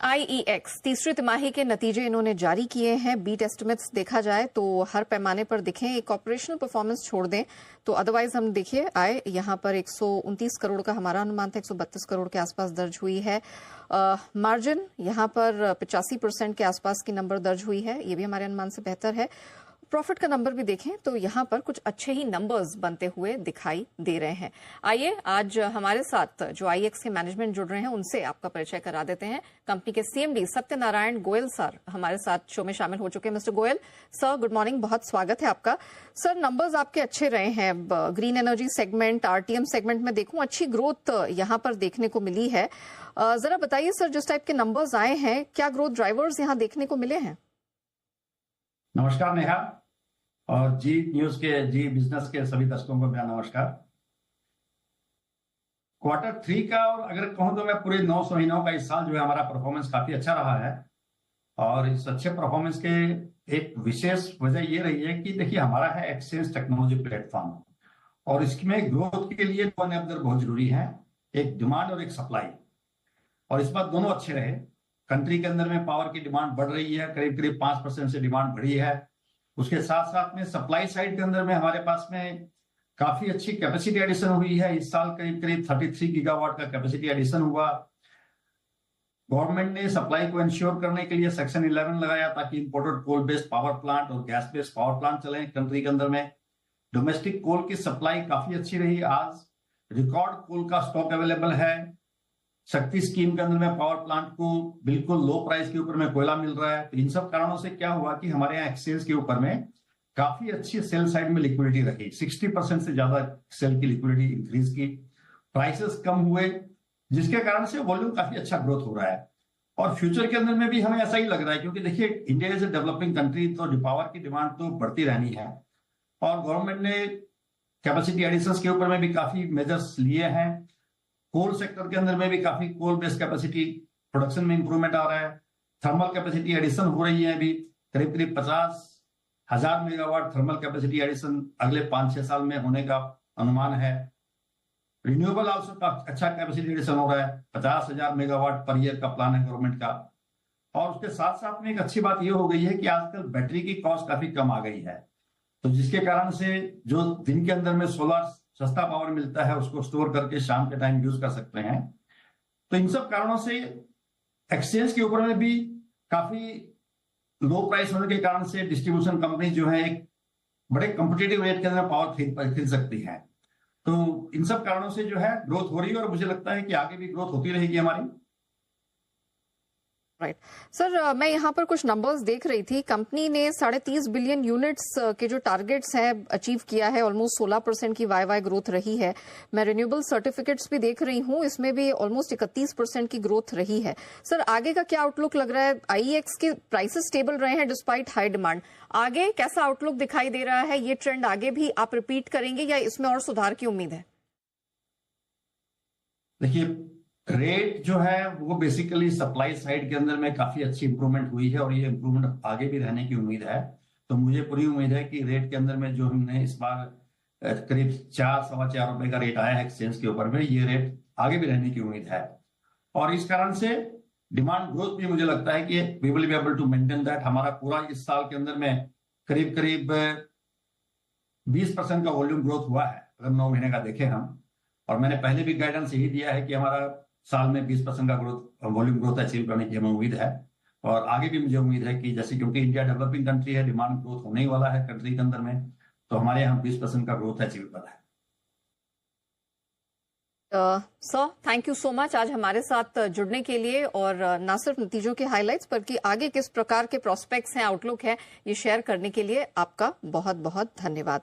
IEX तीसरी तिमाही के नतीजे इन्होंने जारी किए हैं। बीट एस्टिमेट्स देखा जाए तो हर पैमाने पर दिखें, एक ऑपरेशनल परफॉर्मेंस छोड़ दें तो अदरवाइज हम देखिए आए यहाँ पर 129 करोड़ का हमारा अनुमान था, 132 करोड़ के आसपास दर्ज हुई है। मार्जिन यहाँ पर 85% के आसपास की नंबर दर्ज हुई है, ये भी हमारे अनुमान से बेहतर है। प्रॉफिट का नंबर भी देखें तो यहाँ पर कुछ अच्छे ही नंबर्स बनते हुए दिखाई दे रहे हैं। आइए आज हमारे साथ जो IEX के मैनेजमेंट जुड़ रहे हैं उनसे आपका परिचय करा देते हैं। कंपनी के CMD सत्यनारायण गोयल सर हमारे साथ शो में शामिल हो चुके हैं। Mister Goyal sir, good morning, बहुत स्वागत है आपका। सर, नंबर्स आपके अच्छे रहे हैं। Green energy segment, RTM segment में देखूं अच्छी ग्रोथ यहाँ पर देखने को मिली है। जरा बताइए सर, जिस टाइप के नंबर्स आए हैं, क्या ग्रोथ ड्राइवर्स यहाँ देखने को मिले हैं? नमस्कार नेहा, और जी न्यूज के जी बिजनेस के सभी दर्शकों को मेरा नमस्कार। Q3 का और अगर कहूं तो मैं पूरे 9 महीनों का इस साल जो है हमारा परफॉर्मेंस काफी अच्छा रहा है। और इस अच्छे परफॉर्मेंस के एक विशेष वजह ये रही है कि देखिए हमारा है एक्सचेंज टेक्नोलॉजी प्लेटफॉर्म, और इसमें ग्रोथ के लिए दो एनेबलर बहुत जरूरी है, एक डिमांड और एक सप्लाई। और इस बार दोनों अच्छे रहे। कंट्री के अंदर में पावर की डिमांड बढ़ रही है, करीब करीब 5% से डिमांड बढ़ी है। उसके साथ साथ में सप्लाई साइड के अंदर में हमारे पास में काफी अच्छी कैपेसिटी एडिशन हुई है। इस साल करीब करीब 33 गीगावाट का कैपेसिटी एडिशन हुआ। गवर्नमेंट ने सप्लाई को इंश्योर करने के लिए सेक्शन 11 लगाया ताकि imported coal based power plant और गैस बेस्ड पावर प्लांट चले कंट्री के अंदर में। डोमेस्टिक कोल की सप्लाई काफी अच्छी रही। आज रिकॉर्ड कोल का स्टॉक अवेलेबल है। शक्ति स्कीम के अंदर में पावर प्लांट को बिल्कुल लो प्राइस के ऊपर में कोयला मिल रहा है। तो इन सब कारणों से क्या हुआ कि हमारे यहाँ एक्सचेंज के ऊपर में काफी अच्छी सेल साइड में लिक्विडिटी रही। 60% से ज्यादा सेल की लिक्विडिटी इंक्रीज की, प्राइसेस कम हुए, जिसके कारण से वॉल्यूम काफी अच्छा ग्रोथ हो रहा है। और फ्यूचर के अंदर में भी हमें ऐसा ही लग रहा है, क्योंकि देखिए India is a developing country, तो पावर की डिमांड तो बढ़ती रहनी है। और गवर्नमेंट ने कैपेसिटी एडिशन के ऊपर में भी काफी मेजर्स लिए हैं। कोल सेक्टर के अंदर में भी काफी कोल बेस्ड कैपेसिटी प्रोडक्शन में इंप्रूवमेंट आ रहा है। थर्मल कैपेसिटी एडिशन हो रही है, अभी करीब करीब 50,000 मेगावाट थर्मल कैपेसिटी एडिशन अगले 5-6 साल में होने का अनुमान है। रिन्यूएबल आल्सो का अच्छा कैपेसिटी एडिशन हो रहा है, 50,000 मेगावाट पर ईयर का प्लान है गवर्नमेंट का। और उसके साथ साथ में एक अच्छी बात यह हो गई है कि आजकल बैटरी की कॉस्ट काफी कम आ गई है, तो जिसके कारण से जो दिन के अंदर में सोलर सस्ता पावर मिलता है उसको स्टोर करके शाम के टाइम यूज कर सकते हैं। तो इन सब कारणों से एक्सचेंज के ऊपर में भी काफी लो प्राइस होने के कारण से डिस्ट्रीब्यूशन कंपनी जो है एक बड़े कॉम्पिटिटिव रेट के अंदर पावर खरीद सकती है। तो इन सब कारणों से जो है ग्रोथ हो रही है, और मुझे लगता है कि आगे भी ग्रोथ होती रहेगी हमारी। राइट सर, मैं यहाँ पर कुछ नंबर्स देख रही थी। कंपनी ने 30.5 बिलियन यूनिट्स के जो टारगेट्स हैं अचीव किया है। ऑलमोस्ट 16% की वाई ग्रोथ रही है। मैं रिन्यूएबल सर्टिफिकेट्स भी देख रही हूँ, इसमें भी ऑलमोस्ट 31% की ग्रोथ रही है। सर, आगे का क्या आउटलुक लग रहा है? IEX के प्राइसेस स्टेबल रहे हैं डिस्पाइट हाई डिमांड। आगे कैसा आउटलुक दिखाई दे रहा है? ये ट्रेंड आगे भी आप रिपीट करेंगे या इसमें और सुधार की उम्मीद है? देखिए, रेट जो है वो बेसिकली सप्लाई साइड के अंदर में काफी अच्छी इंप्रूवमेंट हुई है, और ये इंप्रूवमेंट आगे भी रहने की उम्मीद है। तो मुझे पूरी उम्मीद है कि रेट के अंदर में जो हमने इस बार करीब 4-4.25 रुपए का रेट आया है एक्सचेंज के ऊपर में, ये रेट आगे भी रहने की उम्मीद है। और इस कारण से डिमांड ग्रोथ भी मुझे लगता है कि we will be able to maintain that. हमारा पूरा इस साल के अंदर में करीब करीब 20% का वॉल्यूम ग्रोथ हुआ है अगर 9 महीने का देखें हम। और मैंने पहले भी गाइडेंस यही दिया है कि हमारा साल में 20% का ग्रोथ वॉल्यूम ग्रोथ अचीव करने की हमें उम्मीद है। और आगे भी मुझे उम्मीद है कि जैसे क्योंकि इंडिया डेवलपिंग कंट्री है, डिमांड ग्रोथ होने ही वाला है कंट्री के अंदर में, तो हमारे यहाँ 20% का ग्रोथ अचीवेबल है। Sir, thank you so much आज हमारे साथ जुड़ने के लिए, और ना सिर्फ नतीजों के हाइलाइट्स बल्कि आगे किस प्रकार के प्रोस्पेक्ट्स हैं, आउटलुक है, ये शेयर करने के लिए आपका बहुत बहुत धन्यवाद।